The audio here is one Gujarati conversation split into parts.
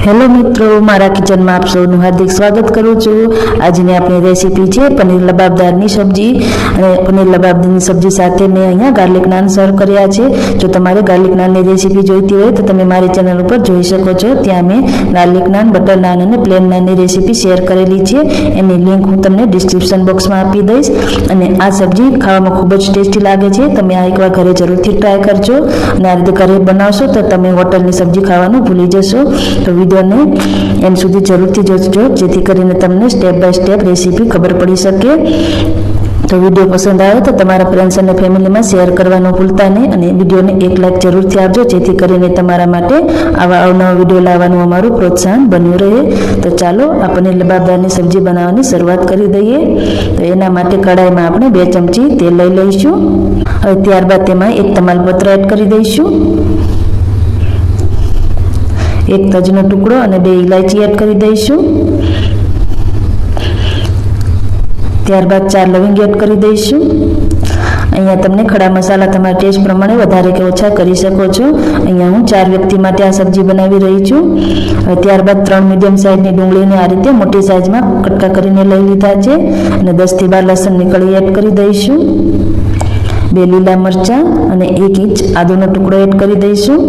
हेलो मित्रों, मारा किचन में आप सबનું हार्दिक स्वागत करूँ छूँ। આજની આપણી રેસીપી છે પનીર લબાબદારની સબ્જી અને પનીર લબાબદારની સબ્જી સાથે મેં અહીંયા ગાર્લિક નાન સર્વ કર્યા છે। જો તમારે ગાર્લિક નાનની રેસીપી જોઈતી હોય તો તમે મારી ચેનલ ઉપર જોઈ શકો છો। ત્યાં મેં ગાર્લિક નાન, બટર નાન અને પ્લેન નાનની રેસીપી શેર કરેલી છે। એની લિંક હું તમને ડિસ્ક્રિપ્શન બોક્સમાં આપી દઈશ। અને આ સબ્જી ખાવામાં ખૂબ જ ટેસ્ટી લાગે છે। તમે આ એકવાર ઘરે જરૂરથી ટ્રાય કરજો અને આ રીતે ઘરે બનાવશો તો તમે હોટલની સબ્જી ખાવાનું ભૂલી જશો। તો વિડીયોને એન્ડ સુધી જરૂરથી જોજો જેથી કરીને તમને સ્ટેપ બાય સ્ટેપ રેસીપી ખબર પડી શકે। તો વિડીયો પસંદ આવે તો તમારા ફ્રેન્ડ્સ અને ફેમિલીમાં શેર કરવાનું ભૂલતા નહીં અને વિડીયોને એક લાઈક જરૂરથી આપજો જેથી કરીને તમારા માટે આવા અવનવા વિડીયો લાવવાનું અમારું પ્રોત્સાહન બન્યું રહે। તો ચાલો આપણે લબાબદારની સબ્જી બનાવવાની શરૂઆત કરી દઈએ। તો એના માટે કડાઈમાં આપણે 2 ચમચી તેલ લઈ લઈશું। હવે ત્યારબાદ તેમાં 1 તમાલપત્ર એડ કરી દઈશું, 1 તજનો ટુકડો અને 2 ઇલાયચી એડ કરી દઈશું। ત્યારબાદ 4 લવિંગ એડ કરી દઈશું। અહીંયા તમને ખડા મસાલા તમારા ટેસ્ટ પ્રમાણે વધારે કે ઓછા કરી શકો છો। અહીંયા હું 4 વ્યક્તિ માટે આ સબ્જી બનાવી રહી છું। હવે ત્યારબાદ 3 મીડિયમ સાઇઝની ડુંગળીને આ રીતે મોટી સાઇઝમાં કટકા કરીને લઈ લીધા છે અને 10 થી 12 લસણની કળી એડ કરી દઈશું, 2 લીલા મરચાં અને 1 ઇંચ આદુનો ટુકડો એડ કરી દઈશું।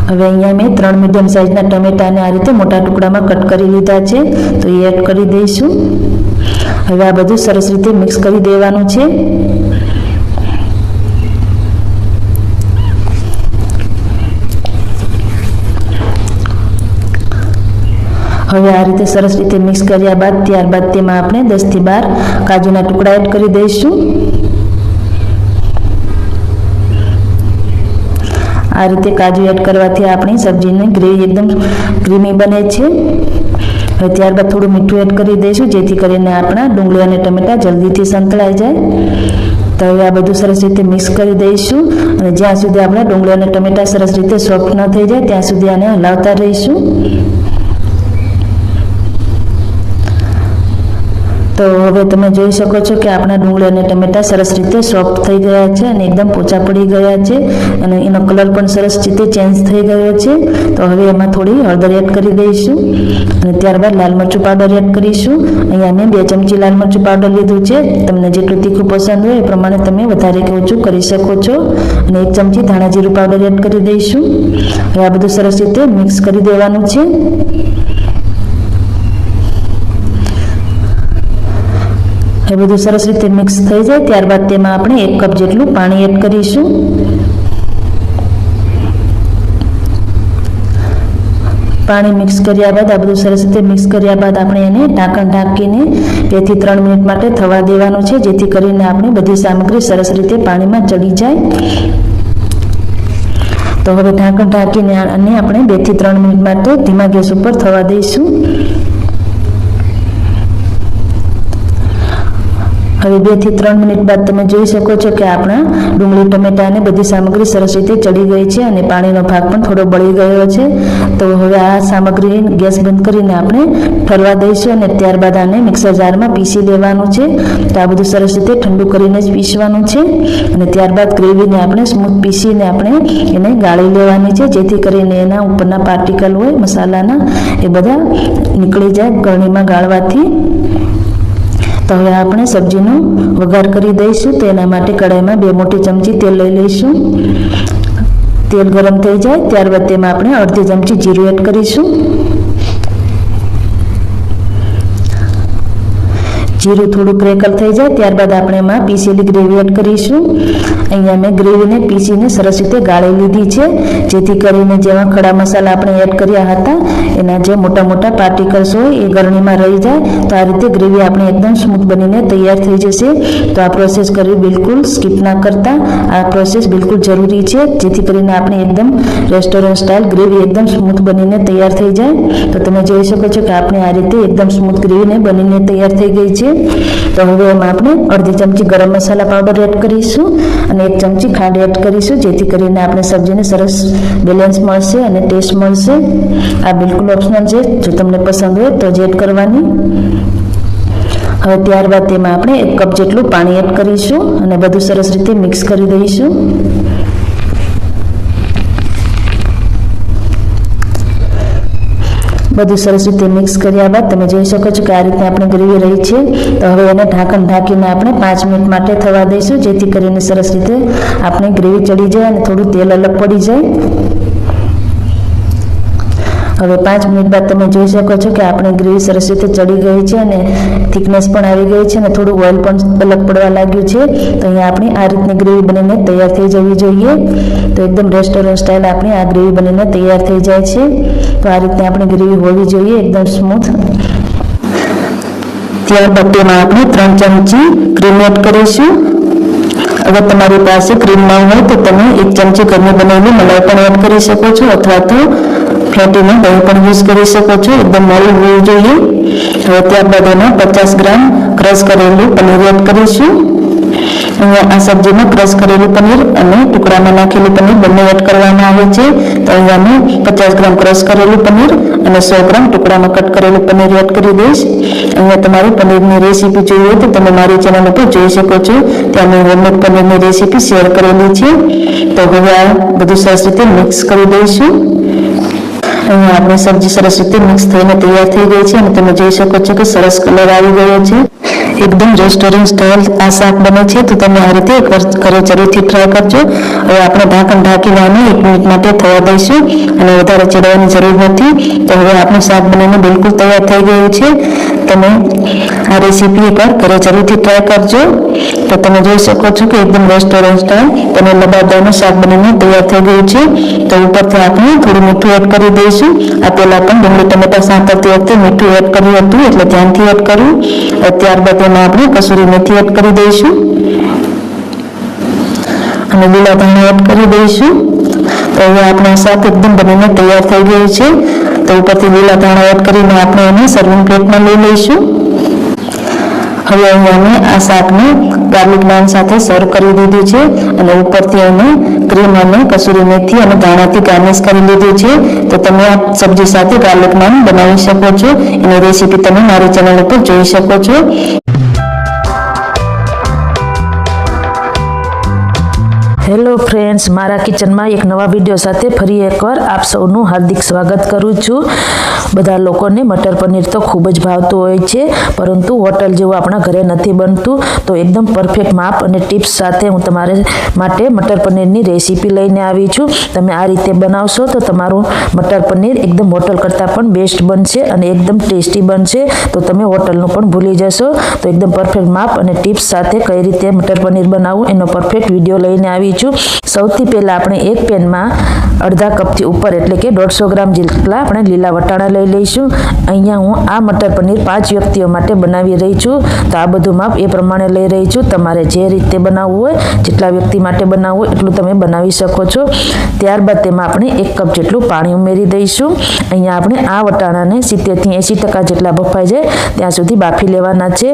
હવે અહીંયા મેં 3 મીડિયમ સાઇઝના ટમેટાને આ રીતે મોટા ટુકડામાં કટ કરી લીધા છે તો એ એડ કરી દઈશું। હવે આ બધું સરસ રીતે મિક્સ કરી દેવાનું છે। હવે આ રીતે સરસ રીતે મિક્સ કર્યા બાદ ત્યારબાદ તેમાં આપણે 10 થી 12 કાજુના ટુકડા એડ કરી દઈશું। આ રીતે કાજુ એડ કરવાથી આપણી સબ્જીની ગ્રેવી એકદમ ક્રીમી બને છે। હવે ત્યારબાદ થોડું મીઠું એડ કરી દઈશું જેથી કરીને આપણા ડુંગળી અને ટમેટા જલ્દીથી સંતળાઈ જાય। તો હવે આ બધું સરસ રીતે મિક્સ કરી દઈશું અને જ્યાં સુધી આપણા ડુંગળી અને ટમેટા સરસ રીતે સોફ્ટ ન થઈ જાય ત્યાં સુધી આને હલાવતા રહીશું। તો હવે તમે જોઈ શકો છો કે આપણા ડુંગળી અને ટમેટા સરસ રીતે સોફ્ટ થઈ ગયા છે અને એકદમ પોચા પડી ગયા છે અને એનો કલર પણ સરસ રીતે ચેન્જ થઈ ગયો છે। તો હવે એમાં થોડી હળદર એડ કરી દઈશું અને ત્યારબાદ લાલ મરચું પાવડર એડ કરીશું। અહીંયા મેં 2 ચમચી લાલ મરચું પાવડર લીધું છે। તમને જેટલું તીખું પસંદ હોય એ પ્રમાણે તમે વધારે કે ઓછું કરી શકો છો અને 1 ચમચી ધાણા જીરું પાવડર એડ કરી દઈશું। હવે આ બધું સરસ રીતે મિક્સ કરી દેવાનું છે। એ બધું સરસ રીતે મિક્સ થઈ જાય ત્યારબાદ તેમાં આપણે 1 કપ જેટલું પાણી એડ કરીશું। પાણી મિક્સ કર્યા બાદ આ બધું સરસ રીતે મિક્સ કર્યા બાદ આપણે એને ઢાંકણ ઢાંકીને 2 થી 3 મિનિટ માટે થવા દેવાનું છે જેથી કરીને આપણી બધી સામગ્રી સરસ રીતે પાણીમાં ચડી જાય। તો હવે ઢાંકણ ઢાંકીને અને આપણે 2 થી 3 મિનિટ માટે ધીમા ગેસ ઉપર થવા દઈશું। હવે 2 થી 3 મિનિટ બાદ તમે જોઈ શકો છો કે આપણા ડુંગળી, ટમેટા અને બધી સામગ્રી સરસ રીતે ચડી ગઈ છે અને પાણીનો ભાગ પણ થોડો બળી ગયો છે। તો હવે આ સામગ્રી ગેસ બંધ કરીને આપણે ઠરવા દઈશું અને ત્યારબાદ આને મિક્સર જારમાં પીસી લેવાનું છે। તો આ બધું સરસ રીતે ઠંડુ કરીને જ પીસવાનું છે અને ત્યારબાદ ગ્રેવીને આપણે સ્મૂથ પીસીને આપણે એને ગાળી લેવાની છે જેથી કરીને એના ઉપરના પાર્ટિકલ હોય મસાલાના એ બધા નીકળી જાય ગળણીમાં ગાળવાથી। તો હવે આપણે સબ્જીનો વઘાર કરી દઈશું। તો એના માટે કડાઈમાં 2 મોટી ચમચી તેલ લઈ લઈશું। તેલ ગરમ થઈ જાય ત્યારબાદ તેમાં આપણે અડધી ચમચી જીરું એડ કરીશું। જીરું થોડું ક્રેકલ થઈ જાય ત્યારબાદ આપણે એમાં પીસેલી ગ્રેવી એડ કરીશું। અહીંયા મેં ગ્રેવીને પીસીને સરસ રીતે ગાળી લીધી છે જેથી કરીને જેમાં ખડા મસાલા આપણે એડ કર્યા હતા એના જે મોટા મોટા પાર્ટિકલ્સ હોય એ ગરણીમાં રહી જાય। તો આ રીતે ગ્રેવી આપણે એકદમ સ્મૂથ બનીને તૈયાર થઈ જશે। તો આ પ્રોસેસ કરવી બિલકુલ સ્કીપ ના કરતા, આ પ્રોસેસ બિલકુલ જરૂરી છે જેથી કરીને આપણે એકદમ રેસ્ટોરન્ટ સ્ટાઇલ ગ્રેવી એકદમ સ્મૂથ બનીને તૈયાર થઈ જાય। તો તમે જોઈ શકો છો કે આપણે આ રીતે એકદમ સ્મૂથ ગ્રેવીને બનીને તૈયાર થઈ ગઈ છે। તો હવે એમાં આપણે અડધી ચમચી ગરમ મસાલા પાવડર એડ કરીશું અને 1 ચમચી ખાંડ એડ કરીશું જેથી કરીને આપણે સબ્જીને સરસ બેલેન્સ મળશે અને ટેસ્ટ મળશે। આ બિલકુલ ઓપ્શનલ છે, જો તમને પસંદ હોય તો જ એડ કરવાની। હવે ત્યારબાદ તેમાં આપણે 1 કપ જેટલું પાણી એડ કરીશું અને બધું સરસ રીતે મિક્સ કરી દઈશું। બધું સરસ રીતે મિક્સ કર્યા બાદ તમે જોઈ શકો છો કે આ રીતે આપણે ગ્રેવી રહી છે. તો હવે એને ઢાંકણ ઢાંકીને આપણે 5 મિનિટ માટે થવા દઈશું, જેથી કરીને સરસ રીતે આપણે ગ્રેવી ચડી જાય અને થોડું તેલ અલગ પડી જાય. હવે 5 મિનિટ બાદ તમે જોઈ શકો છો કે આપણી ગ્રેવી સરસ રીતે ચડી ગઈ છે અને થિકનેસ પણ આવી ગઈ છે અને થોડું ઓઇલ પણ અલગ પડવા લાગ્યું છે. તો અહીંયા આપણી આ રીતની ગ્રેવી બનીને તૈયાર થઈ જવી જોઈએ. તો એકદમ રેસ્ટોરન્ટ સ્ટાઇલ આપણી આ ગ્રેવી બનીને તૈયાર થઈ જાય છે. તો આ રીતની આપણી ગ્રેવી હોવી જોઈએ, એકદમ સ્મૂથ. ત્યારબાદ તેમાં આપણે 3 ચમચી ક્રીમ એડ કરીશું. અગર તમારી પાસે ક્રીમ ન હોય તો તમે 1 ચમચી ઘરની બનેલી મલાઈ પણ એડ કરી શકો છો, અથવા તો ફેટીને દહીં પણ યુઝ કરી શકો છો. એકદમ મોળું હોવું જોઈએ. હવે ત્યારબાદ એમાં 50 ગ્રામ ક્રશ કરેલું પનીર એડ કરીશું. અહીંયા આ સબ્જીમાં ક્રશ કરેલું પનીર અને ટુકડામાં નાખેલું પનીર બંને એડ કરવામાં આવે છે. તો અહીંયા મેં 50 ગ્રામ ક્રશ કરેલું પનીર અને 100 ગ્રામ ટુકડામાં કટ કરેલું પનીર એડ કરી દઈશ. અહીંયા તમારે પનીરની રેસીપી જોઈએ હોય તો તમે મારી ચેનલ ઉપર જોઈ શકો છો. ત્યાં મેં હોમમેડ પનીરની રેસીપી શેર કરેલી છે. તો હવે આ બધું સરસ રીતે મિક્સ કરી દઈશું. અહીંયા આપણી સબ્જી સરસ રીતે મિક્સ થઈને તૈયાર થઈ ગઈ છે અને તમે જોઈ શકો છો કે સરસ કલર આવી ગયો છે. એકદમ રેસ્ટોરન્ટ સ્ટાઇલ આ શાક બને છે. તો તમે આ રીતે એકવાર ઘરે જરૂરથી ટ્રાય કરજો. હવે આપણે ઢાંકણ ઢાંકીને આને 1 મિનિટ માટે થવા દઈશું અને વધારે ચડવાની જરૂર નથી. તો હવે આપણું શાક બનીને બિલકુલ તૈયાર થઈ ગયું છે. તમે આ રેસીપી એકવાર ઘરે જરૂરથી ટ્રાય કરજો. તો તમે જોઈ શકો છો કે એકદમ રેસ્ટોરન્ટ સ્ટાઇલ પનીર લબાબદારનું શાક બનીને તૈયાર થઈ ગયું છે. તો ઉપરથી આપણે થોડું મીઠું એડ કરી દઈશું. આ પહેલાં પણ ડુંગળી ટમેટા સાંતળતી વખતે મીઠું એડ કર્યું હતું, એટલે ધ્યાનથી એડ કરવું. ત્યારબાદ એમાં આપણે કસૂરી મેથી એડ કરી દઈશું અને લીલા ધાણા એડ કરી દઈશું. તો હવે આપણું શાક એકદમ બનીને તૈયાર થઈ ગયું છે. તો ઉપરથી લીલા ધાણા એડ કરીને આપણે એને સર્વિંગ પ્લેટમાં લઈ લઈશું. હવે અહીંયા મેં આ શાકને ગાર્લિક નાન સાથે સર્વ કરી દીધું છે અને ઉપરથી એને ક્રીમ અને કસૂરી મેથી અને ધાણાથી ગાર્નિશ કરી લીધું છે. તો તમે આ સબ્જી સાથે ગાર્લિક નાન બનાવી શકો છો. એની રેસીપી તમે મારી ચેનલ ઉપર જોઈ શકો છો. હેલો ફ્રેન્ડ્સ, મારા કિચનમાં એક નવા વિડીયો સાથે ફરી એકવાર આપ સૌનું હાર્દિક સ્વાગત કરું છું. બધા લોકોને મટર પનીર તો ખૂબ જ ભાવતું હોય છે, પરંતુ હોટલ જેવું આપણા ઘરે નથી બનતું. તો એકદમ પરફેક્ટ માપ અને ટિપ્સ સાથે હું તમારે માટે મટર પનીરની રેસીપી લઈને આવી છું. તમે આ રીતે બનાવશો તો તમારું મટર પનીર એકદમ હોટલ કરતાં પણ બેસ્ટ બનશે અને એકદમ ટેસ્ટી બનશે. તો તમે હોટલનું પણ ભૂલી જશો. તો એકદમ પરફેક્ટ માપ અને ટિપ્સ સાથે કઈ રીતે મટર પનીર બનાવવું એનો પરફેક્ટ વિડીયો લઈને આવી છું. સૌથી પહેલાં આપણે એક પેનમાં અડધા કપથી ઉપર એટલે કે 150 ગ્રામ જેટલા આપણે લીલા વટાણા લઈ લઈશું. અહીંયા હું આ મટર પનીર 5 વ્યક્તિઓ માટે બનાવી રહી છું. તો આ બધું માપ એ પ્રમાણે લઈ રહી છું. તમારે જે રીતે બનાવવું હોય, જેટલા વ્યક્તિ માટે બનાવવું હોય એટલું તમે બનાવી શકો છો. ત્યારબાદ તેમાં આપણે 1 કપ જેટલું પાણી ઉમેરી દઈશું. અહીંયા આપણે આ વટાણાને 70 થી 80% જેટલા બફાઈ જાય ત્યાં સુધી બાફી લેવાના છે.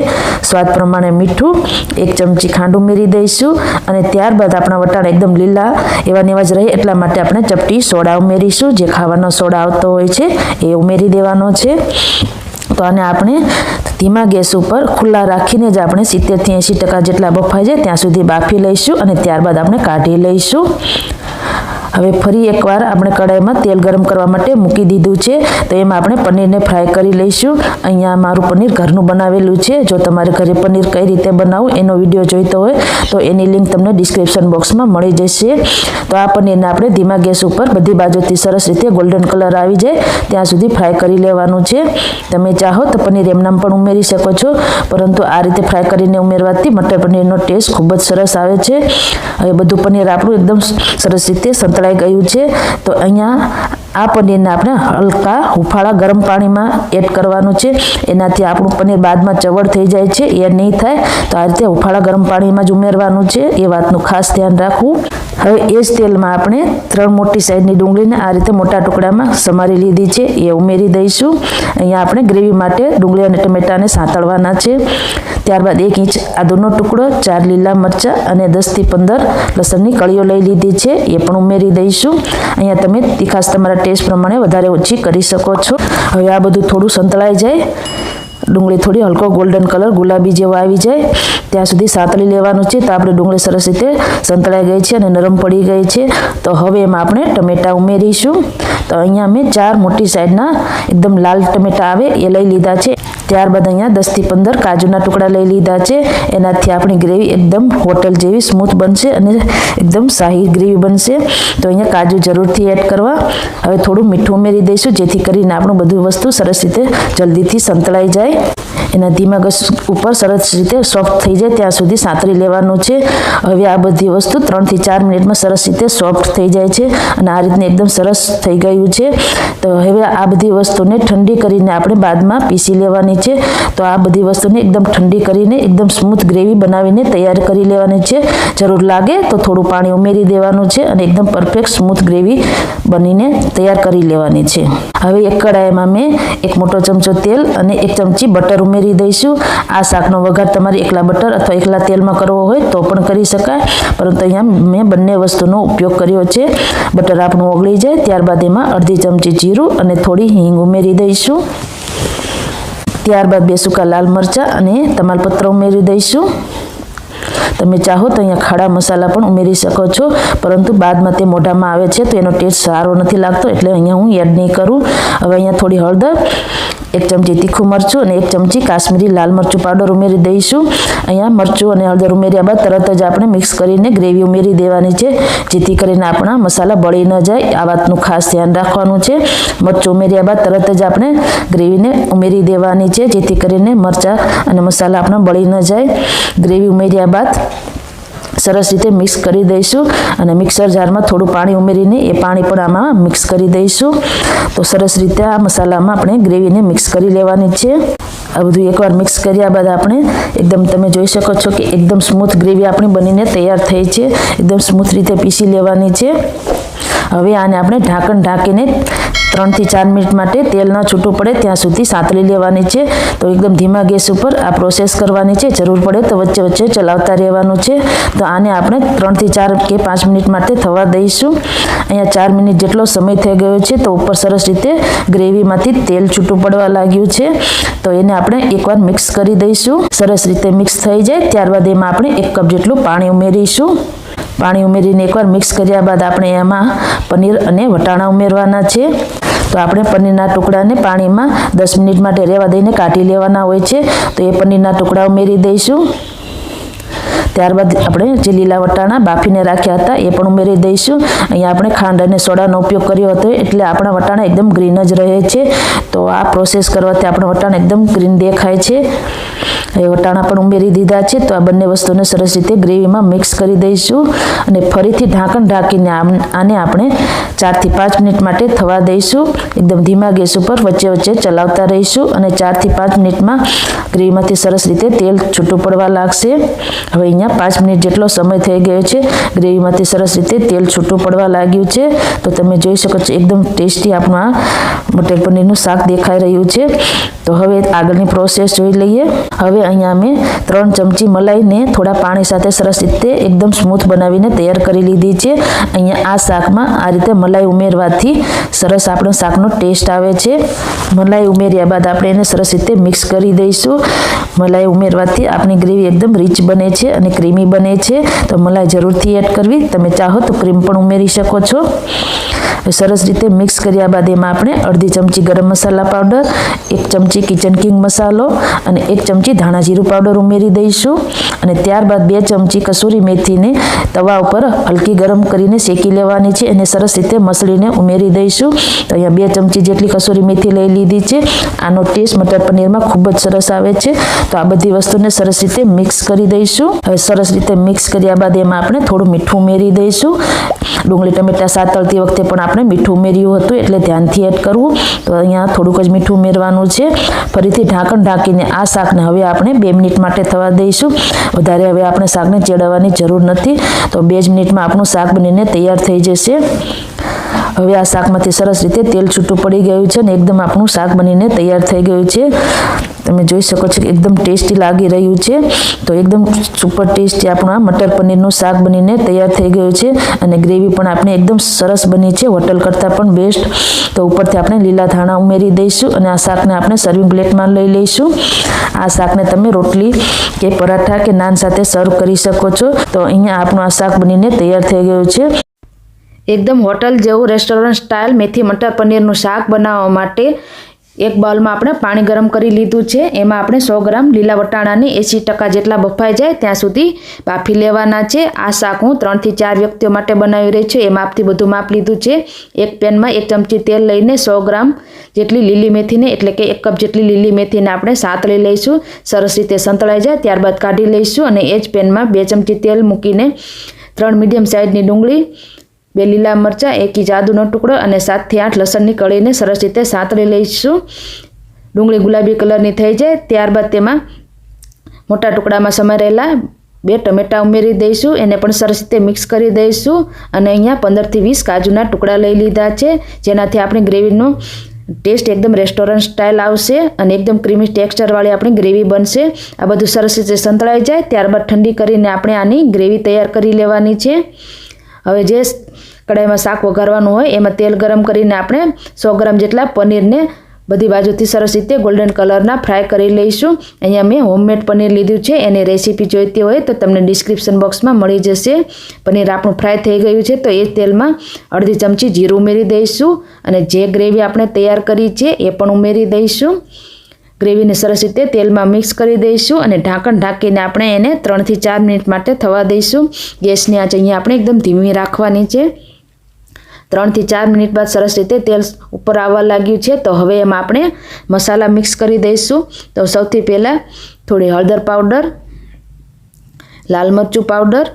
સ્વાદ પ્રમાણે મીઠું, 1 ચમચી ખાંડ ઉમેરી દઈશું અને ત્યારબાદ આપણા વટાણા એકદમ લીલા એવા ને એવા જ રહે એટલા માટે આપણે ચપટી સોડા ઉમેરીશું. જે ખાવાનો સોડા આવતો હોય છે એ ઉમેરી દેવાનો છે. તો આને આપણે ધીમા ગેસ ઉપર ખુલ્લા રાખીને જ આપણે 70 થી 80% જેટલા બફાઈ જાય ત્યાં સુધી બાફી લઈશું અને ત્યારબાદ આપણે કાઢી લઈશું. હવે ફરી એકવાર આપણે કડાઈમાં તેલ ગરમ કરવા માટે મૂકી દીધું છે. તો એમાં આપણે પનીરને ફ્રાય કરી લઈશું. અહીંયા મારું પનીર ઘરનું બનાવેલું છે. જો તમારે ઘરે પનીર કઈ રીતે બનાવવું એનો વિડીયો જોઈતો હોય તો એની લિંક તમને ડિસ્ક્રિપ્શન બોક્સમાં મળી જશે. તો આ પનીરને આપણે ધીમા ગેસ ઉપર બધી બાજુથી સરસ રીતે ગોલ્ડન કલર આવી જાય ત્યાં સુધી ફ્રાય કરી લેવાનું છે. તમે ચાહો તો પનીર એમનામ પણ ઉમેરી શકો છો, પરંતુ આ રીતે ફ્રાય કરીને ઉમેરવાથી મટર પનીરનો ટેસ્ટ ખૂબ જ સરસ આવે છે. હવે બધું પનીર આપણું એકદમ સરસ રીતે સંતળાઈ ગયું છે. તો અહીંયા આ પનીરને આપણે હલકા હુંફાળા ગરમ પાણીમાં એડ કરવાનું છે. એનાથી આપણું પનીર બાદમાં ચવડ થઈ જાય છે, એ નહીં થાય. તો આ રીતે હુંફાળા ગરમ પાણીમાં જ ઉમેરવાનું છે, એ વાતનું ખાસ ધ્યાન રાખવું. હવે એ જ તેલમાં આપણે 3 મોટી સાઈઝની ડુંગળીને આ રીતે મોટા ટુકડામાં સમારી લીધી છે, એ ઉમેરી દઈશું. અહીંયા આપણે ગ્રેવી માટે ડુંગળી અને ટમેટાને સાંતળવાના છે. ત્યારબાદ 1 ઇંચ આદુનો ટુકડો, 4 લીલા મરચાં અને 10 થી 15 લસણની કળીઓ લઈ લીધી છે, એ પણ ઉમેરી દઈશું. અહીંયા તમે તીખાશ તમારા ટેસ્ટ પ્રમાણે વધારે ઓછી કરી શકો છો. હવે આ બધું થોડું સંતળાઈ જાય, ડુંગળી થોડી હલકો ગોલ્ડન કલર ગુલાબી જેવો આવી જાય ત્યાં સુધી સાંતળી લેવાનું છે. તો આપણે ડુંગળી સરસ રીતે સંતળાઈ ગઈ છે અને નરમ પડી ગઈ છે. તો હવે એમાં આપણે ટમેટા ઉમેરીશું. તો અહીંયા મેં 4 મોટી સાઈઝના એકદમ લાલ ટમેટા આવે એ લઈ લીધા છે. ત્યારબાદ અહીંયા 10 થી 15 કાજુના ટુકડા લઈ લીધા છે. એનાથી આપણી ગ્રેવી એકદમ હોટેલ જેવી સ્મૂથ બનશે અને એકદમ શાહી ગ્રેવી બનશે. તો અહીંયા કાજુ જરૂરથી એડ કરવા. હવે થોડું મીઠું ઉમેરી દઈશું જેથી કરીને આપણું બધું વસ્તુ સરસ રીતે જલ્દીથી સંતળાઈ જાય. એના ધીમા ગેસ ઉપર સરસ રીતે સોફ્ટ થઈ જાય ત્યાં સુધી સાંતળી લેવાનું છે. હવે આ બધી વસ્તુ 3 થી 4 મિનિટમાં સરસ રીતે સોફ્ટ થઈ જાય છે અને આ રીતને એકદમ સરસ થઈ ગયું છે. તો હવે આ બધી વસ્તુને ઠંડી કરીને આપણે બાદમાં પીસી લેવાની છે. તો આ બધી વસ્તુને એકદમ ઠંડી કરીને એકદમ સ્મૂથ ગ્રેવી બનાવીને તૈયાર કરી લેવાની છે. જરૂર લાગે તો થોડું પાણી ઉમેરી દેવાનું છે અને એકદમ પરફેક્ટ સ્મૂથ ગ્રેવી બનીને તૈયાર કરી લેવાની છે. હવે એક કડાઈમાં મેં 1 મોટો ચમચો તેલ અને 1 ચમચી બટર ઉમેરી દઈશું. આ શાકનો વઘાર તમારે એકલા બટર અથવા એકલા તેલમાં કરવો હોય તો પણ કરી શકાય, પરંતુ અહીંયા મેં બંને વસ્તુનો ઉપયોગ કર્યો છે. બટર આપણું ઓગળી જાય ત્યારબાદ એમાં અડધી ચમચી જીરું અને થોડી હિંગ ઉમેરી દઈશું. ત્યારબાદ 2 સૂકા લાલ મરચાં અને તમાલપત્ર ઉમેરી દઈશું. તમે ચાહો તો અહીંયા ખાડા મસાલા પણ ઉમેરી શકો છો, પરંતુ બાદમાં તે મોઢામાં આવે છે તો એનો ટેસ્ટ સારો નથી લાગતો, એટલે અહીંયા હું એડ નહીં કરું. હવે અહીંયા થોડી હળદર, 1 ચમચી તીખું મરચું અને 1 ચમચી કાશ્મીરી લાલ મરચું પાવડર ઉમેરી દઈશું. અહીંયા મરચું અને હળદર ઉમેર્યા બાદ તરત જ આપણે મિક્સ કરીને ગ્રેવી ઉમેરી દેવાની છે, જેથી કરીને આપણા મસાલા બળી ન જાય. આ વાતનું ખાસ ધ્યાન રાખવાનું છે. મરચું ઉમેર્યા બાદ તરત જ આપણે ગ્રેવીને ઉમેરી દેવાની છે, જેથી કરીને મરચાં અને મસાલા આપણા બળી ન જાય. ગ્રેવી ઉમેર્યા બાદ સરસ રીતે મિક્સ કરી દઈશું અને મિક્સર જારમાં થોડું પાણી ઉમેરીને એ પાણી પણ આમાં મિક્સ કરી દઈશું. તો સરસ રીતે આ મસાલામાં આપણે ગ્રેવીને મિક્સ કરી લેવાની છે. આ બધું એકવાર મિક્સ કર્યા બાદ આપણે એકદમ તમે જોઈ શકો છો કે એકદમ સ્મૂથ ગ્રેવી આપણી બનીને તૈયાર થઈ છે. એકદમ સ્મૂથ રીતે પીસી લેવાની છે. હવે આને આપણે ઢાંકણ ઢાંકીને 3 થી 4 મિનિટ માટે તેલ ન છૂટું પડે ત્યાં સુધી સાંતળી લેવાની છે. તો એકદમ ધીમા ગેસ ઉપર આ પ્રોસેસ કરવાની છે. જરૂર પડે તો વચ્ચે વચ્ચે ચલાવતા રહેવાનું છે. તો આને આપણે 3 થી 4 કે 5 મિનિટ માટે થવા દઈશું. અહીંયા 4 મિનિટ જેટલો સમય થઈ ગયો છે. તો ઉપર સરસ રીતે ગ્રેવીમાંથી તેલ છૂટું પડવા લાગ્યું છે. તો એને આપણે એકવાર મિક્સ કરી દઈશું. સરસ રીતે મિક્સ થઈ જાય ત્યારબાદ એમાં આપણે 1 કપ જેટલું પાણી ઉમેરીશું. પાણી ઉમેરીને એકવાર મિક્સ કર્યા બાદ આપણે એમાં પનીર અને વટાણા ઉમેરવાના છે. તો આપણે પનીરના ટુકડાને પાણીમાં 10 મિનિટ માટે રહેવા દઈને કાઢી લેવાના હોય છે. તો એ પનીરના ટુકડા ઉમેરી દઈશું. ત્યારબાદ આપણે જે લીલા વટાણા બાફીને રાખ્યા હતા એ પણ ઉમેરી દઈશું. અહીંયા આપણે ખાંડ અને સોડાનો ઉપયોગ કર્યો હતો એટલે આપણા વટાણા એકદમ ગ્રીન જ રહે છે. તો આ પ્રોસેસ કરવાથી આપણા વટાણા એકદમ ગ્રીન દેખાય છે. એ વટાણા પણ ઉમેરી દીધા છે. તો આ બંને વસ્તુને સરસ રીતે ગ્રેવીમાં મિક્સ કરી દઈશું અને ફરીથી ઢાંકણ ઢાંકીને આને આપણે 4 થી 5 મિનિટ માટે થવા દઈશું. એકદમ ધીમા ગેસ ઉપર વચ્ચે વચ્ચે ચલાવતા રહીશું અને 4 થી 5 મિનિટમાં ગ્રેવીમાંથી સરસ રીતે તેલ છૂટું પડવા લાગશે. હવે અહીંયા 5 મિનિટ જેટલો સમય થઈ ગયો છે. ગ્રેવીમાંથી સરસ રીતે તેલ છૂટું પડવા લાગ્યું છે. તો તમે જોઈ શકો છો એકદમ ટેસ્ટી આપણું આ મટર પનીરનું શાક દેખાઈ રહ્યું છે. તો હવે આગળની પ્રોસેસ જોઈ લઈએ. હવે અહીંયા મેં 3 ચમચી મલાઈને થોડા પાણી સાથે સરસ રીતે એકદમ સ્મૂથ બનાવીને તૈયાર કરી લીધી છે. અહીંયા આ શાકમાં આ રીતે મલાઈ ઉમેરવાથી સરસ આપણો શાકનો ટેસ્ટ આવે છે. મલાઈ ઉમેર્યા બાદ આપણે એને સરસ રીતે મિક્સ કરી દઈશું. મલાઈ ઉમેરવાથી આપણી ગ્રેવી એકદમ રીચ બને છે અને ક્રીમી બને છે. તો મલાઈ જરૂરથી એડ કરવી. તમે ચાહો તો ક્રીમ પણ ઉમેરી શકો છો. સરસ રીતે મિક્સ કર્યા બાદ એમાં આપણે અડધી ચમચી ગરમ મસાલા પાવડર, 1 ચમચી કિચન કિંગ મસાલો અને 1 ચમચી ધાણા જીરું પાવડર ઉમેરી દઈશું. અને ત્યારબાદ 2 ચમચી કસૂરી મેથીને તવા ઉપર હલકી ગરમ કરીને શેકી લેવાની છે. એને સરસ રીતે મસળીને ઉમેરી દઈશું. તો અહીંયા 2 ચમચી જેટલી કસૂરી મેથી લઈ લીધી છે. આનો ટેસ્ટ મટર પનીરમાં ખૂબ જ સરસ આવે છે. તો આ બધી વસ્તુને સરસ રીતે મિક્સ કરી દઈશું. હવે સરસ રીતે મિક્સ કર્યા બાદ એમાં આપણે થોડું મીઠું ઉમેરી દઈશું. ડુંગળી ટમેટા સાતળતી વખતે પણ આપણે મીઠું ઉમેર્યું હતું એટલે ધ્યાનથી એડ કરવું. તો અહીંયા થોડુંક જ મીઠું ઉમેરવાનું છે. ફરીથી ઢાંકણ ઢાંકીને આ શાકને હવે આપણે 2 મિનિટ માટે થવા દઈશું. વધારે હવે આપણે શાકને ચેડવવાની જરૂર નથી. તો 2 જ મિનિટમાં આપણું શાક બનીને તૈયાર થઈ જશે. હવે આ શાકમાંથી સરસ રીતે તેલ છૂટું પડી ગયું છે અને એકદમ આપણું શાક બનીને તૈયાર થઈ ગયું છે. તમે જોઈ શકો છો કે એકદમ ટેસ્ટી લાગી રહ્યું છે. તો એકદમ સુપર ટેસ્ટી આપણું આ મટર પનીરનું શાક બનીને તૈયાર થઈ ગયું છે અને ગ્રેવી પણ આપણે એકદમ સરસ બની છે, હોટલ કરતાં પણ બેસ્ટ. તો ઉપરથી આપણે લીલા ધાણા ઉમેરી દઈશું અને આ શાકને આપણે સર્વિંગ પ્લેટમાં લઈ લઈશું. આ શાકને તમે રોટલી કે પરાઠા કે નાન સાથે સર્વ કરી શકો છો. તો અહીંયા આપણું આ શાક બનીને તૈયાર થઈ ગયું છે. એકદમ હોટલ જેવું રેસ્ટોરન્ટ સ્ટાઇલ મેથી મટર પનીરનું શાક બનાવવા માટે એક બાઉલમાં આપણે પાણી ગરમ કરી લીધું છે. એમાં આપણે 100 ગ્રામ લીલા વટાણાને 80% જેટલા બફાઈ જાય ત્યાં સુધી બાફી લેવાના છે. આ શાક હું 3 થી 4 વ્યક્તિઓ માટે બનાવી રહી છું. એ માપથી બધું માપ લીધું છે. એક પેનમાં 1 ચમચી તેલ લઈને 100 ગ્રામ જેટલી લીલી મેથીને એટલે કે 1 કપ જેટલી લીલી મેથીને આપણે સાતળી લઈશું. સરસ રીતે સંતળાઈ જાય ત્યારબાદ કાઢી લઈશું અને એ જ પેનમાં 2 ચમચી તેલ મૂકીને 3 મીડિયમ સાઇઝની ડુંગળી, 2 લીલા મરચાં, 1 ઇંચ આદુનો ટુકડો અને 7 થી 8 લસણની કળીને સરસ રીતે સાતળી લઈશું. ડુંગળી ગુલાબી કલરની થઈ જાય ત્યારબાદ તેમાં મોટા ટુકડામાં સમારેલા 2 ટમેટાં ઉમેરી દઈશું. એને પણ સરસ રીતે મિક્સ કરી દઈશું અને અહીંયા 15 થી 20 કાજુના ટુકડા લઈ લીધા છે, જેનાથી આપણી ગ્રેવીનો ટેસ્ટ એકદમ રેસ્ટોરન્ટ સ્ટાઇલ આવશે અને એકદમ ક્રીમી ટેક્સચરવાળી આપણી ગ્રેવી બનશે. આ બધું સરસ રીતે સંતળાઈ જાય ત્યારબાદ ઠંડી કરીને આપણે આની ગ્રેવી તૈયાર કરી લેવાની છે. હવે જે કડાઈમાં શાક વઘારવાનું હોય એમાં તેલ ગરમ કરીને આપણે 100 ગ્રામ જેટલા પનીરને બધી બાજુથી સરસ રીતે ગોલ્ડન કલરના ફ્રાય કરી લઈશું. અહીંયા મેં હોમમેડ પનીર લીધું છે. એની રેસીપી જોઈતી હોય તો તમને ડિસ્ક્રિપ્શન બોક્સમાં મળી જશે. પનીર આપણું ફ્રાય થઈ ગયું છે તો એ તેલમાં અડધી ચમચી જીરું ઉમેરી દઈશું અને જે ગ્રેવી આપણે તૈયાર કરી છે એ પણ ઉમેરી દઈશું. ગ્રેવીને સરસ રીતે તેલમાં મિક્સ કરી દઈશું અને ઢાંકણ ઢાંકીને આપણે એને 3 થી 4 મિનિટ માટે થવા દઈશું. ગેસની આંચ અહીંયા આપણે એકદમ ધીમી રાખવાની છે. 3 થી 4 મિનિટ બાદ સરસ રીતે તેલ ઉપર આવવા લાગ્યું છે. તો હવે એમાં આપણે મસાલા મિક્સ કરી દઈશું. તો સૌથી પહેલાં થોડી હળદર પાવડર, લાલ મરચું પાવડર,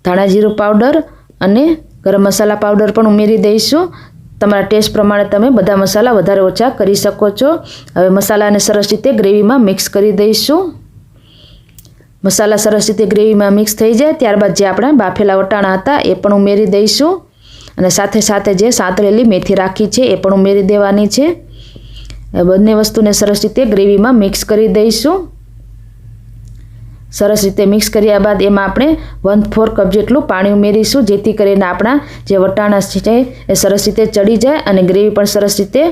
ધાણા જીરું પાવડર અને ગરમ મસાલા પાવડર પણ ઉમેરી દઈશું. તમારા ટેસ્ટ પ્રમાણે તમે બધા મસાલા વધારે ઓછા કરી શકો છો. હવે મસાલાને સરસ રીતે ગ્રેવીમાં મિક્સ કરી દઈશું. મસાલા સરસ રીતે ગ્રેવીમાં મિક્સ થઈ જાય ત્યારબાદ જે આપણે બાફેલા વટાણા હતા એ પણ ઉમેરી દઈશું અને સાથે સાથે જે સાતળેલી મેથી રાખી છે એ પણ ઉમેરી દેવાની છે. બંને વસ્તુને સરસ રીતે ગ્રેવીમાં મિક્સ કરી દઈશું. સરસ રીતે મિક્સ કર્યા બાદ એમાં આપણે 1/4 કપ જેટલું પાણી ઉમેરીશું, જેથી કરીને આપણા જે વટાણા છે એ સરસ રીતે ચડી જાય અને ગ્રેવી પણ સરસ રીતે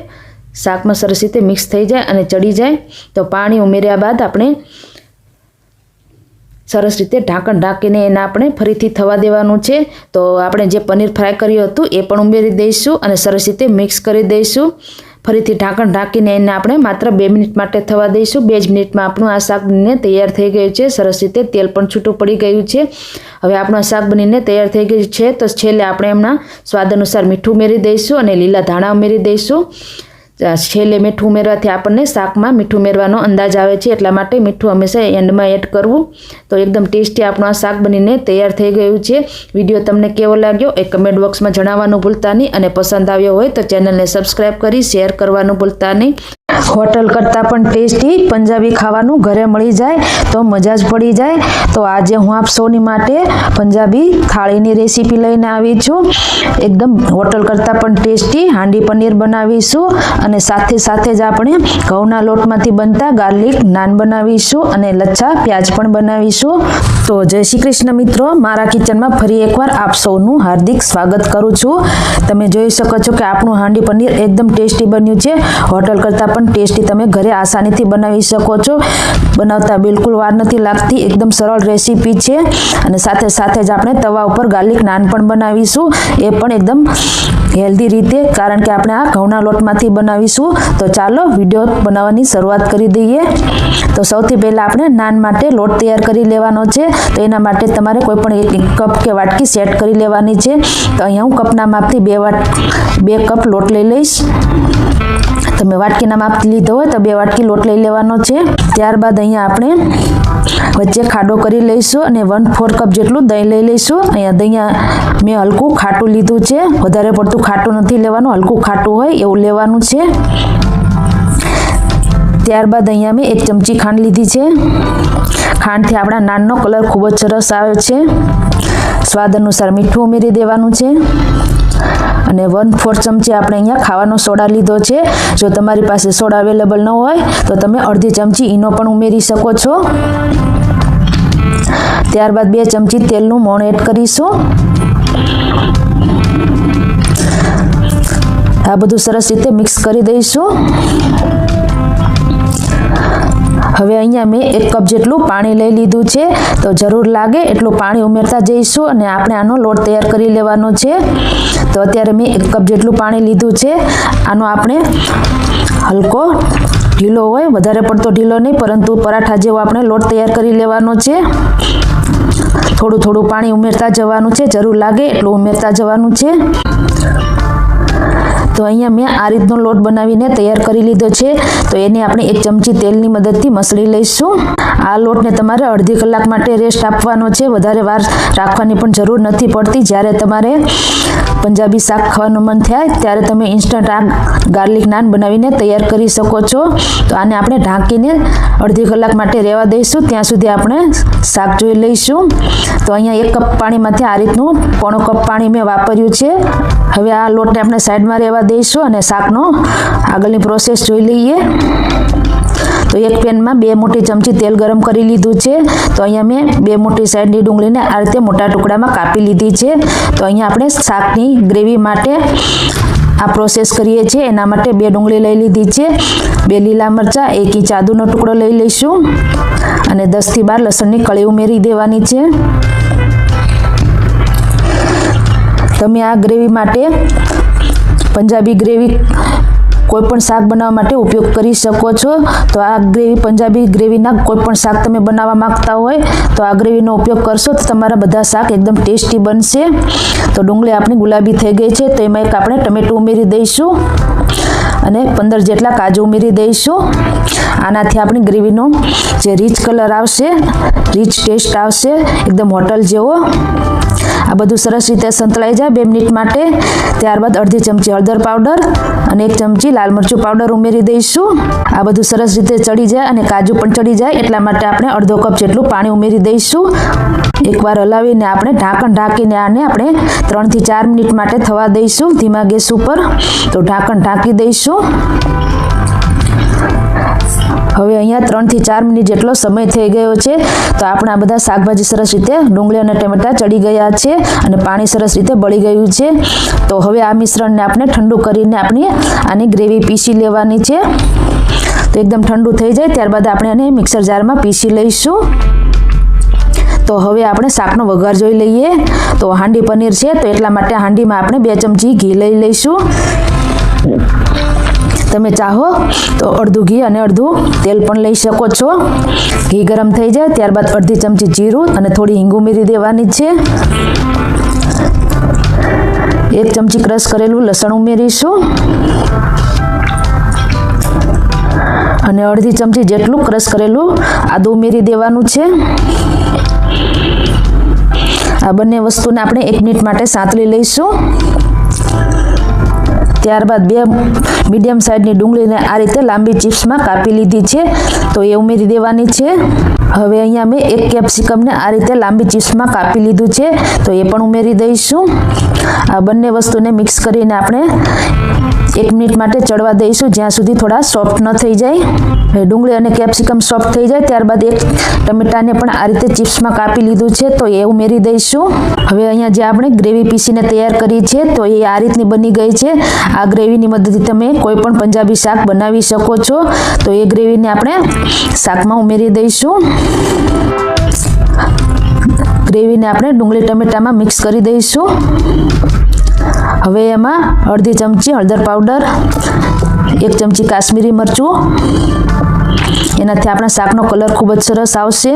શાકમાં સરસ રીતે મિક્સ થઈ જાય અને ચડી જાય. તો પાણી ઉમેર્યા બાદ આપણે સરસ રીતે ઢાંકણ ઢાંકીને એને આપણે ફરીથી થવા દેવાનું છે. તો આપણે જે પનીર ફ્રાય કર્યું હતું એ પણ ઉમેરી દઈશું અને સરસ રીતે મિક્સ કરી દઈશું. ફરીથી ઢાંકણ ઢાંકીને એને આપણે માત્ર 2 મિનિટ માટે થવા દઈશું. 2 જ મિનિટમાં આપણું આ શાક બનીને તૈયાર થઈ ગયું છે. સરસ રીતે તેલ પણ છૂટું પડી ગયું છે. હવે આપણું આ શાક બનીને તૈયાર થઈ ગયું છે. તો છેલ્લે આપણે એમના સ્વાદ અનુસાર મીઠું ઉમેરી દઈશું અને લીલા ધાણા ઉમેરી દઈશું. છેલ્લે મીઠું ઉમેરવાથી આપણને શાકમાં મીઠું ઉમેરવાનો અંદાજ આવે છે, એટલા માટે મીઠું હંમેશા એન્ડમાં એડ કરવું. તો એકદમ ટેસ્ટી આપણું આ શાક બનીને તૈયાર થઈ ગયું છે. વિડીયો તમને કેવો લાગ્યો એ કમેન્ટ બોક્સમાં જણાવવાનું ભૂલતા નહીં અને પસંદ આવ્યો હોય તો ચેનલને સબસ્ક્રાઈબ કરી શેર કરવાનું ભૂલતા નહીં. હોટલ કરતાં પણ ટેસ્ટી પંજાબી ખાવાનું ઘરે મળી જાય તો મજા જ પડી જાય. તો આજે હું આપ સૌની માટે પંજાબી થાળીની રેસીપી લઈને આવી છું. એકદમ હોટલ કરતાં પણ ટેસ્ટી હાંડી પનીર બનાવીશું અને સાથે સાથે જ આપણે ઘઉંના લોટમાંથી બનતા ગાર્લિક નાન બનાવીશું અને લચ્છા પ્યાજ પણ બનાવીશું. તો જય શ્રી કૃષ્ણ મિત્રો, મારા કિચનમાં ફરી એકવાર આપ સૌનું હાર્દિક સ્વાગત કરું છું. તમે જોઈ શકો છો કે આપણું હાંડી પનીર એકદમ ટેસ્ટી બન્યું છે. હોટલ કરતાં પણ ટેસ્ટી તમે ઘરે આસાનીથી બનાવી શકો છો. બનાવતા બિલકુલ વાર નથી લાગતી, એકદમ સરળ રેસીપી છે. અને સાથે સાથે જ આપણે તવા ઉપર ગાર્લિક નાન પણ બનાવીશું, એ પણ એકદમ હેલ્ધી રીતે, કારણ કે આપણે આ ઘઉંના લોટમાંથી બનાવીશું. તો ચાલો વિડીયો બનાવવાની શરૂઆત કરી દઈએ. તો સૌથી પહેલાં આપણે નાન માટે લોટ તૈયાર કરી લેવાનો છે. તો એના માટે તમારે કોઈ પણ એક કપ કે વાટકી સેટ કરી લેવાની છે. તો અહીંયા હું કપના માપથી 2 કપ લોટ લઈ લઈશ. તમે વાટકીના માપ લીધો હોય તો 2 વાટકી લોટ લઈ લેવાનો છે. ત્યારબાદ અહીંયા આપણે વચ્ચે ખાડો કરી લઈશું અને 1/4 કપ જેટલું દહીં લઈ લઈશું. અહીંયા મેં હલકું ખાટું લીધું છે, વધારે પડતું ખાટું નથી લેવાનું, હલકું ખાટું હોય એવું લેવાનું છે. ત્યારબાદ અહીંયા મેં 1 ચમચી ખાંડ લીધી છે. ખાંડથી આપણા નાનનો કલર ખૂબ જ સરસ આવે છે. સ્વાદ અનુસાર મીઠું ઉમેરી દેવાનું છે. અને 1/4 ચમચી આપણે અહીંયા ખાવાનો સોડા લીધો છે. જો તમારી પાસે સોડા અવેલેબલ ન હોય તો તમે અડધી ચમચી ઈનો પણ ઉમેરી શકો છો. ત્યારબાદ 2 ચમચી તેલનું મોણ એડ કરીશું. આ બધું સરસ રીતે મિક્સ કરી દઈશું. હવે અહીંયા મેં 1 કપ જેટલું પાણી લઈ લીધું છે. તો જરૂર લાગે એટલું પાણી ઉમેરતા જઈશું અને આપણે આનો લોટ તૈયાર કરી લેવાનો છે. તો અત્યારે મેં 1 કપ જેટલું પાણી લીધું છે. આનો આપણે હલકો ઢીલો હોય, વધારે પડતો ઢીલો નહીં, પરંતુ પરાઠા જેવો આપણે લોટ તૈયાર કરી લેવાનો છે. થોડું થોડું પાણી ઉમેરતા જવાનું છે, જરૂર લાગે એટલું ઉમેરતા જવાનું છે. તો અહીંયા મેં આ રીતનો લોટ બનાવીને તૈયાર કરી લીધો છે. તો એને આપણે 1 ચમચી તેલની મદદથી મસળી લઈશું. આ લોટને તમારે અડધી કલાક માટે રેસ્ટ આપવાનો છે, વધારે વાર રાખવાની પણ જરૂર નથી પડતી. જ્યારે તમારે પંજાબી શાક ખાવાનું મન થાય ત્યારે તમે ઇન્સ્ટન્ટ આ ગાર્લિક નાન બનાવીને તૈયાર કરી શકો છો. તો આને આપણે ઢાંકીને અડધી કલાક માટે રહેવા દઈશું. ત્યાં સુધી આપણે શાક જોઈ લઈશું. તો અહીંયા 1 કપ પાણીમાંથી આ રીતનું 1/4 કપ પાણી મેં વાપર્યું છે. હવે આ લોટને આપણે સાઈડમાં રહેવા દઈશું અને શાકનો આગળની પ્રોસેસ જોઈ લઈએ. તો એક પેનમાં 2 મોટી ચમચી તેલ ગરમ કરી લીધું છે. તો અહીંયા મેં 2 મોટી સાઈઝની ડુંગળીને આ રીતે મોટા ટુકડામાં કાપી લીધી છે. તો અહીંયા આપણે શાકની ગ્રેવી માટે આ પ્રોસેસ કરીએ છીએ. એના માટે 2 ડુંગળી લઈ લીધી છે, 2 લીલા મરચાં, 1 ઇંચ આદુનો ટુકડો લઈ લઈશું અને 10 થી 12 લસણની કળી ઉમેરી દેવાની છે. તમે આ ગ્રેવી માટે પંજાબી ગ્રેવી કોઈ પણ શાક બનાવવા માટે ઉપયોગ કરી શકો છો. તો આ ગ્રેવી પંજાબી ગ્રેવીના કોઈ પણ શાક તમે બનાવવા માંગતા હોય તો આ ગ્રેવીનો ઉપયોગ કરશો તો તમારા બધા શાક એકદમ ટેસ્ટી બનશે. તો ડુંગળી આપણી ગુલાબી થઈ ગઈ છે. તો એમાં એક આપણે ટમેટું ઉમેરી દઈશું અને 15 જેટલા કાજુ ઉમેરી દઈશું. આનાથી આપણી ગ્રેવીનો જે રીચ કલર આવશે, રીચ ટેસ્ટ આવશે, એકદમ હોટલ જેવો. આ બધું સરસ રીતે સંતળાઈ જાય 2 મિનિટ માટે. ત્યારબાદ અડધી ચમચી હળદર પાવડર અને 1 ચમચી લાલ મરચું પાવડર ઉમેરી દઈશું. આ બધું સરસ રીતે ચડી જાય અને કાજુ પણ ચડી જાય એટલા માટે આપણે અડધો કપ જેટલું પાણી ઉમેરી દઈશું. એકવાર હલાવીને આપણે ઢાંકણ ઢાંકીને આને આપણે 3 થી 4 મિનિટ માટે થવા દઈશું ધીમા ગેસ ઉપર. તો ઢાંકણ ઢાંકી દઈશું. હવે અહીંયા 3 થી 4 મિનિટ જેટલો સમય થઈ ગયો છે. તો આપણા બધા શાકભાજી સરસ રીતે ડુંગળી અને ટમેટા ચડી ગયા છે અને પાણી સરસ રીતે બળી ગયું છે. તો હવે આ મિશ્રણને આપણે ઠંડુ કરીને આની ગ્રેવી પીસી લેવાની છે. તો એકદમ ઠંડુ થઈ જાય ત્યારબાદ આપણે આને મિક્સર જારમાં પીસી લઈશું. તો હવે આપણે શાકનો વઘાર જોઈ લઈએ. તો હાંડી પનીર છે તો એટલા માટે હાંડીમાં આપણે 2 ચમચી ઘી લઈ લઈશું. તમે ચાહો તો અડધું ઘી અને અડધું તેલ પણ લઈ શકો છો. ઘી ગરમ થઈ જાય ત્યારબાદ અડધી ચમચી જીરું અને થોડી હિંગ ઉમેરી દેવાની છે. 1 ચમચી ક્રશ કરેલું લસણ ઉમેરીશું અને અડધી ચમચી જેટલું ક્રશ કરેલું આદું ઉમેરી દેવાનું છે. આ બંને વસ્તુને આપણે 1 મિનિટ માટે સાંતળી લઈશું. ત્યારબાદ 2 મીડિયમ સાઇઝની ડુંગળીને આ રીતે લાંબી ચિપ્સમાં કાપી લીધી છે તો એ ઉમેરી દેવાની છે. હવે અહીંયા મેં 1 કેપ્સિકમને આ રીતે લાંબી ચિપ્સમાં કાપી લીધું છે તો એ પણ ઉમેરી દઈશું. આ બંને વસ્તુને મિક્સ કરીને આપણે 1 મિનિટ માટે ચડવા દઈશું જ્યાં સુધી થોડા સોફ્ટ ન થઈ જાય. ડુંગળી અને કેપ્સિકમ સોફ્ટ થઈ જાય ત્યારબાદ 1 ટમેટાને પણ આ રીતે ચિપ્સમાં કાપી લીધું છે તો એ ઉમેરી દઈશું. હવે અહીંયા જે આપણે ગ્રેવી પીસીને તૈયાર કરી છે તો એ આ રીતની બની ગઈ છે. આ ગ્રેવીની મદદથી તમે કોઈ પણ પંજાબી શાક બનાવી શકો છો. તો એ ગ્રેવીને આપણે શાકમાં ઉમેરી દઈશું. ગ્રેવીને આપણે ડુંગળી ટમેટામાં મિક્સ કરી દઈશું. હવે એમાં અડધી ચમચી હળદર પાવડર, 1 ચમચી કાશ્મીરી મરચું, એનાથી આપણા શાકનો કલર ખૂબ જ સરસ આવશે.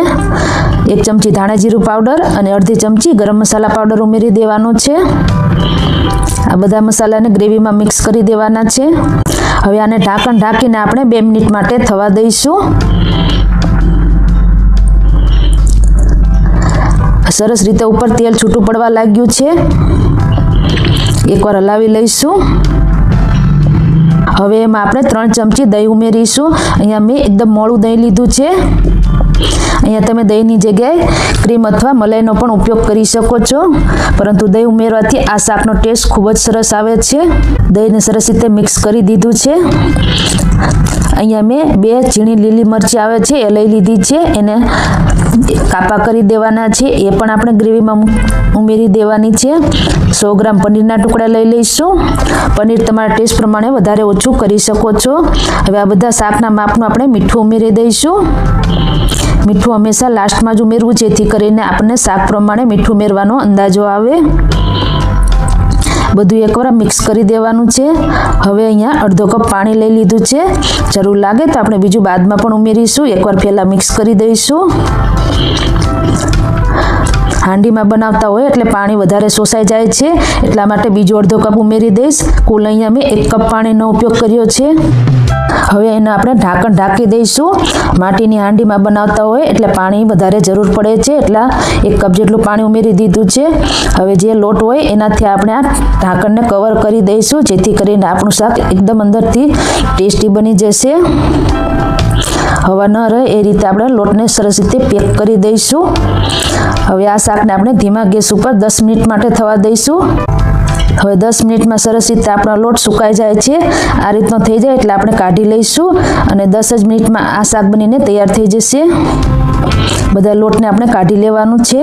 1 ચમચી ધાણા જીરું પાવડર અને અડધી ચમચી ગરમ મસાલા પાવડર ઉમેરી દેવાનો છે. આ બધા મસાલાને ગ્રેવીમાં મિક્સ કરી દેવાના છે. હવે આને ઢાંકણ ઢાંકીને આપણે 2 મિનિટ માટે થવા દઈશું. સરસ રીતે ઉપર તેલ છૂટું પડવા લાગ્યું છે. એકવાર હલાવી લઈશું. હવે એમાં આપણે 3 ચમચી દહીં ઉમેરીશું. અહીંયા મેં એકદમ મોળું દહીં લીધું છે. અહીંયા તમે દહીંની જગ્યાએ ક્રીમ અથવા મલાઈનો પણ ઉપયોગ કરી શકો છો, પરંતુ દહીં ઉમેરવાથી આ શાકનો ટેસ્ટ ખૂબ જ સરસ આવે છે. દહીંને સરસ રીતે મિક્સ કરી દીધું છે. અહીંયા મેં 2 ઝીણી લીલી મરચી આવે છે એ લઈ લીધી છે, એને કાપા કરી દેવાના છે, એ પણ આપણે ગ્રેવીમાં ઉમેરી દેવાની છે. 100 ગ્રામ પનીરના ટુકડા લઈ લઈશું. પનીર તમારા ટેસ્ટ પ્રમાણે વધારે ઓછું કરી શકો છો. હવે આ બધા શાકના માપનું આપણે મીઠું ઉમેરી દઈશું. મીઠું હંમેશા લાસ્ટમાં જ ઉમેરવું, જેથી કરીને આપણને શાક પ્રમાણે મીઠું ઉમેરવાનો અંદાજો આવે. બધું એકવાર મિક્સ કરી દેવાનું છે. હવે અહીંયા અડધો કપ પાણી લઈ લીધું છે. જરૂર લાગે તો આપણે બીજું બાદમાં પણ ઉમેરીશું. એકવાર પહેલાં મિક્સ કરી દઈશું. હાંડીમાં બનાવતા હોય એટલે પાણી વધારે શોષાઈ જાય છે, એટલા માટે બીજો અડધો કપ ઉમેરી દઈશ. કુલ અહીંયા મેં 1 કપ પાણીનો ઉપયોગ કર્યો છે. હવે એને આપણે ઢાંકણ ઢાંકી દઈશું. માટીની હાંડીમાં બનાવતા હોય એટલે પાણી વધારે જરૂર પડે છે, એટલા 1 કપ જેટલું પાણી ઉમેરી દીધું છે. હવે જે લોટ હોય એનાથી આપણે આ ઢાંકણને કવર કરી દઈશું, જેથી કરીને આપણું શાક એકદમ અંદરથી ટેસ્ટી બની જશે. હવા ન રહે એ રીતે આપણે લોટને સરસ રીતે પેક કરી દઈશું. હવે આ શાકને આપણે ધીમા ગેસ ઉપર 10 મિનિટ માટે થવા દઈશું. હવે 10 મિનિટમાં સરસ રીતે આપણો લોટ સુકાઈ જાય છે. આ રીતનો થઈ જાય એટલે આપણે કાઢી લઈશું અને 10 જ મિનિટમાં આ શાક બનીને તૈયાર થઈ જશે. બધા લોટને આપણે કાઢી લેવાનું છે.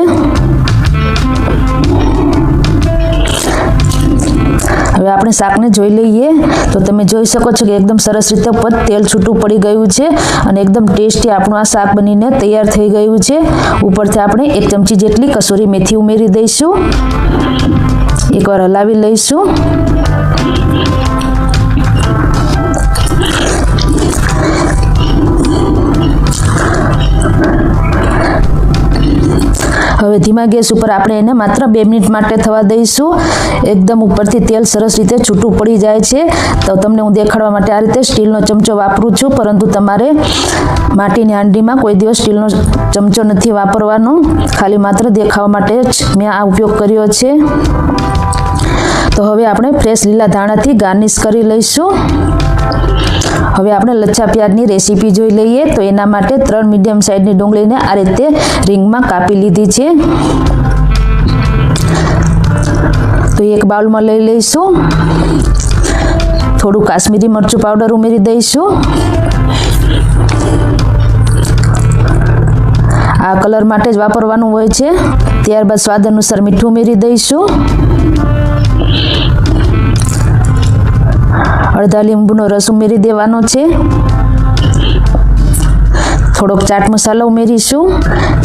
હવે આપણે શાકને જોઈ લઈએ તો તમે જોઈ શકો છો કે એકદમ સરસ રીતે ઉપર તેલ છૂટું પડી ગયું છે અને એકદમ ટેસ્ટી આપણું આ શાક બનીને તૈયાર થઈ ગયું છે. ઉપરથી આપણે 1 ચમચી જેટલી કસૂરી મેથી ઉમેરી દઈશું. એકવાર હલાવી લઈશું. હવે ધીમા ગેસ ઉપર આપણે એને માત્ર 2 મિનિટ માટે થવા દઈશું. એકદમ ઉપરથી તેલ સરસ રીતે છૂટું પડી જાય છે. તો તમને હું દેખાડવા માટે આ રીતે સ્ટીલનો ચમચો વાપરું છું, પરંતુ તમારે માટીની હાંડીમાં કોઈ દિવસ સ્ટીલનો ચમચો નથી વાપરવાનો. ખાલી માત્ર દેખાવા માટે જ મેં આ ઉપયોગ કર્યો છે. તો હવે આપણે ફ્રેશ લીલા ધાણાથી ગાર્નિશ કરી લઈશું. હવે આપણે લચ્છા પ્યાજની રેસીપી જોઈ લઈએ. તો એના માટે 3 મીડિયમ સાઇઝની ડુંગળીને આ રીતે રીંગમાં કાપી લીધી છે. તો એક બાઉલમાં લઈ લઈશું. થોડું કાશ્મીરી મરચું પાવડર ઉમેરી દઈશું. આ કલર માટે જ વાપરવાનું હોય છે. ત્યારબાદ સ્વાદ અનુસાર મીઠું ઉમેરી દઈશું. અડધા લીંબુનો રસ ઉમેરી દેવાનો છે. થોડોક ચાટ મસાલો ઉમેરીશું.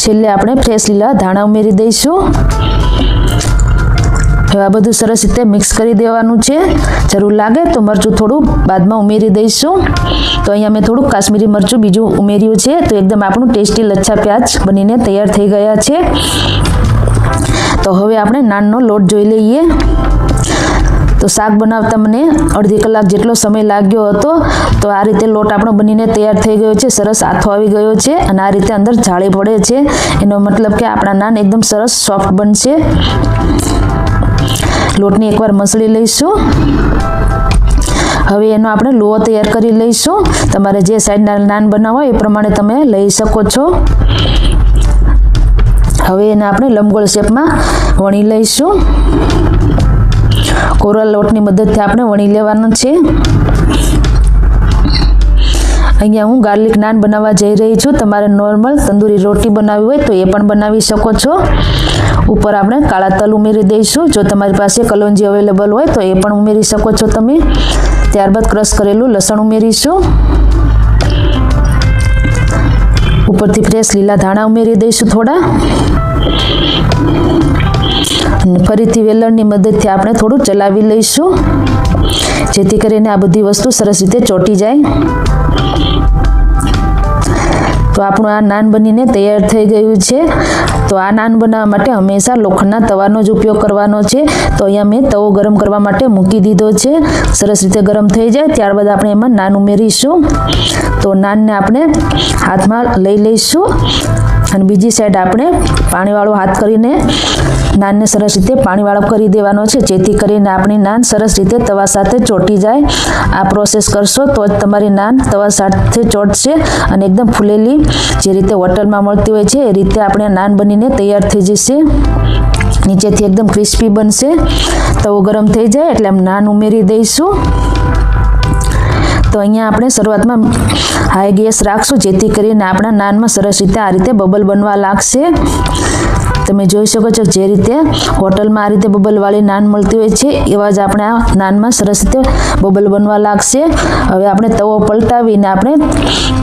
છેલ્લે આપણે ફ્રેશ લીલા ધાણા ઉમેરી દઈશું. હવે આ બધું સરસ રીતે મિક્સ કરી દેવાનું છે. જરૂર લાગે તો મરચું થોડું બાદમાં ઉમેરી દઈશું. તો અહીંયા મેં થોડું કાશ્મીરી મરચું બીજું ઉમેર્યું છે. તો એકદમ આપણું ટેસ્ટી લચ્છા પ્યાજ બનીને તૈયાર થઈ ગયા છે. તો હવે આપણે નાનનો લોટ જોઈ લઈએ. તો શાક બનાવતા મને અડધી કલાક જેટલો સમય લાગ્યો હતો. તો આ રીતે લોટ આપણો બનીને તૈયાર થઈ ગયો છે. સરસ આથો આવી ગયો છે અને આ રીતે અંદર જાળી પડે છે. એનો મતલબ કે આપણા નાન એકદમ સરસ સોફ્ટ બનશે. લોટને એકવાર મસળી લઈશું. હવે એનો આપણે લોહો તૈયાર કરી લઈશું. તમારે જે સાઈઝના નાન બનાવવા હોય એ પ્રમાણે તમે લઈ શકો છો. હવે એને આપણે લંબગોળ શેપમાં વણી લઈશું. કોરા લોટની મદદથી આપણે વણી લેવાનું છે. અહીંયા હું ગાર્લિક નાન બનાવવા જઈ રહી છું. તમારે નોર્મલ તંદૂરી રોટી બનાવવી હોય તો એ પણ બનાવી શકો છો. ઉપર આપણે કાળા તલ ઉમેરી દઈશું. જો તમારી પાસે કલોંજી અવેલેબલ હોય તો એ પણ ઉમેરી શકો છો તમે. ત્યારબાદ ક્રશ કરેલું લસણ ઉમેરીશું. ઉપરથી ફ્રેશ લીલા ધાણા ઉમેરી દઈશું થોડા. અને ફરીથી વેલણની મદદથી આપણે થોડું ચલાવી લઈશું, જેથી કરીને આ બધી વસ્તુ સરસ રીતે ચોંટી જાય. તો આપણું આ નાન બનીને તૈયાર થઈ ગયું છે. તો આ નાન બનાવવા માટે હંમેશા લોખંડના તવાનો જ ઉપયોગ કરવાનો છે. તો અહીંયા મેં તવો ગરમ કરવા માટે મૂકી દીધો છે. સરસ રીતે ગરમ થઈ જાય ત્યારબાદ આપણે એમાં નાન ઉમેરીશું. તો નાનને આપણે હાથમાં લઈ લઈશું અને બીજી સાઈડ આપણે પાણીવાળો હાથ કરીને નાનને સરસ રીતે પાણીવાળો કરી દેવાનો છે, જેથી કરીને આપણી નાન સરસ રીતે તવા સાથે ચોંટી જાય. આ પ્રોસેસ કરશો તો જ તમારી નાન તવા સાથે ચોંટશે અને એકદમ ફૂલેલી જે રીતે હોટલમાં મળતી હોય છે એ રીતે આપણે નાન બનીને તૈયાર થઈ જશે. નીચેથી એકદમ ક્રિસ્પી બનશે. તવો ગરમ થઈ જાય એટલે નાન ઉમેરી દઈશું. તો અહીંયા આપણે શરૂઆતમાં હાઈ ગેસ રાખશું, જેથી કરીને આપણા નાનમાં સરસ રીતે આ રીતે બબલ બનવા લાગશે. તમે જોઈ શકો છો જે રીતે હોટલમાં આ રીતે બબલવાળી નાન મળતી હોય છે એવા જ આપણે આ નાનમાં સરસ રીતે બબલ બનવા લાગશે. હવે આપણે તવો પલટાવીને આપણે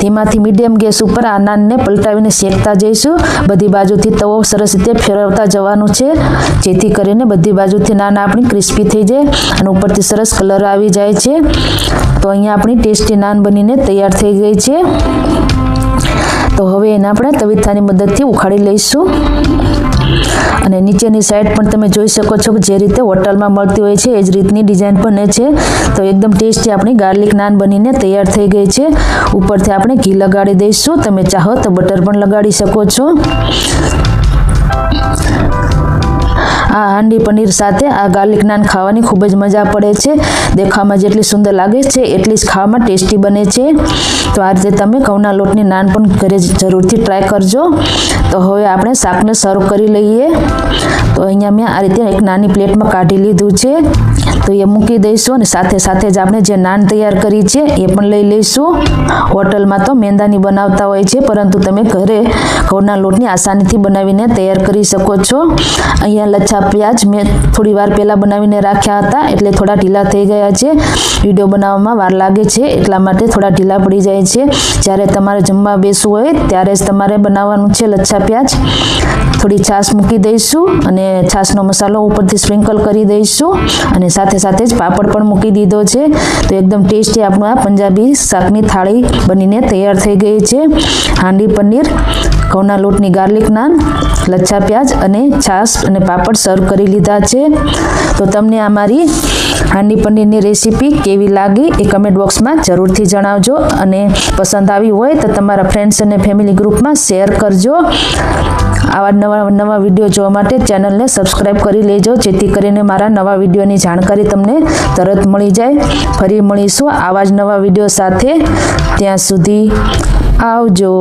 ધીમાથી મીડિયમ ગેસ ઉપર આ નાનને પલટાવીને શેકતા જઈશું. બધી બાજુથી તવો સરસ રીતે ફેરવતા જવાનું છે, જેથી કરીને બધી બાજુથી નાન આપણી ક્રિસ્પી થઈ જાય અને ઉપરથી સરસ કલર આવી જાય છે. તો અહીંયા આપણી ટેસ્ટી નાન બનીને તૈયાર થઈ ગઈ છે. તો હવે એને આપણે તવીથાની મદદથી ઉખાડી લઈશું. અને નીચેની સાઈડ પણ તમે જોઈ શકો છો કે જે રીતે હોટલમાં મળતી હોય છે એ જ રીતની ડિઝાઇન બને છે. તો એકદમ ટેસ્ટી આપણી ગાર્લિક નાન બનીને તૈયાર થઈ ગઈ છે. ઉપરથી આપણે ઘી લગાડી દઈશું. તમે ચાહો તો બટર પણ લગાડી શકો છો. આ હાંડી પનીર સાથે આ ગાર્લિક નાન ખાવાની ખૂબ જ મજા પડે છે. દેખાવમાં જેટલી સુંદર લાગે છે એટલી જ ખાવામાં ટેસ્ટી બને છે. તો આ રીતે તમે ઘઉંના લોટની નાન પણ ઘરે જરૂરથી ટ્રાય કરજો. તો હવે આપણે શાકને સર્વ કરી લઈએ. તો અહીંયા મેં આ રીતે એક નાની પ્લેટમાં કાઢી લીધું છે. તો એ મૂકી દઈશું અને સાથે સાથે જ આપણે જે નાન તૈયાર કરી છે એ પણ લઈ લઈશું. હોટલમાં તો મેંદાની બનાવતા હોય છે, પરંતુ તમે ઘરે ઘઉંના લોટની આસાનીથી બનાવીને તૈયાર કરી શકો છો. અહીંયા લચ્છા પ્યાજ મેં થોડી વાર પહેલાં બનાવીને રાખ્યા હતા, એટલે થોડા ઢીલા થઈ ગયા છે. વિડીયો બનાવવામાં વાર લાગે છે એટલા માટે થોડા ઢીલા પડી જાય છે. જ્યારે તમારે જમવા બેસવું હોય ત્યારે જ તમારે બનાવવાનું છે લચ્છા પ્યાજ. થોડી છાશ મૂકી દઈશું અને છાશનો મસાલો ઉપરથી સ્પ્રિંકલ કરી દઈશું અને સાથે સાથે જ પાપડ પણ મૂકી દીધો છે. તો એકદમ ટેસ્ટી આપણું આ પંજાબી શાકની થાળી બનીને તૈયાર થઈ ગઈ છે. હાંડી પનીર, ઘઉંના લોટની ગાર્લિક નાન, લચ્છા પ્યાજ અને છાશ અને પાપડ સર્વ કરી લીધા છે. તો તમને આ મારી હાંડી પનીરની રેસીપી કેવી લાગી એ કમેન્ટ બોક્સમાં જરૂરથી જણાવજો અને પસંદ આવી હોય તો તમારા ફ્રેન્ડ્સ અને ફેમિલી ગ્રુપમાં શેર કરજો. આવા નવા વિડીયો જોવા માટે ચેનલને સબસ્ક્રાઈબ કરી લેજો, જેથી કરીને મારા નવા વિડીયોની જાણકારી તમને તરત મળી જાય. ફરી મળીશું આવા જ નવા વિડીયો સાથે. ત્યાં સુધી આવજો.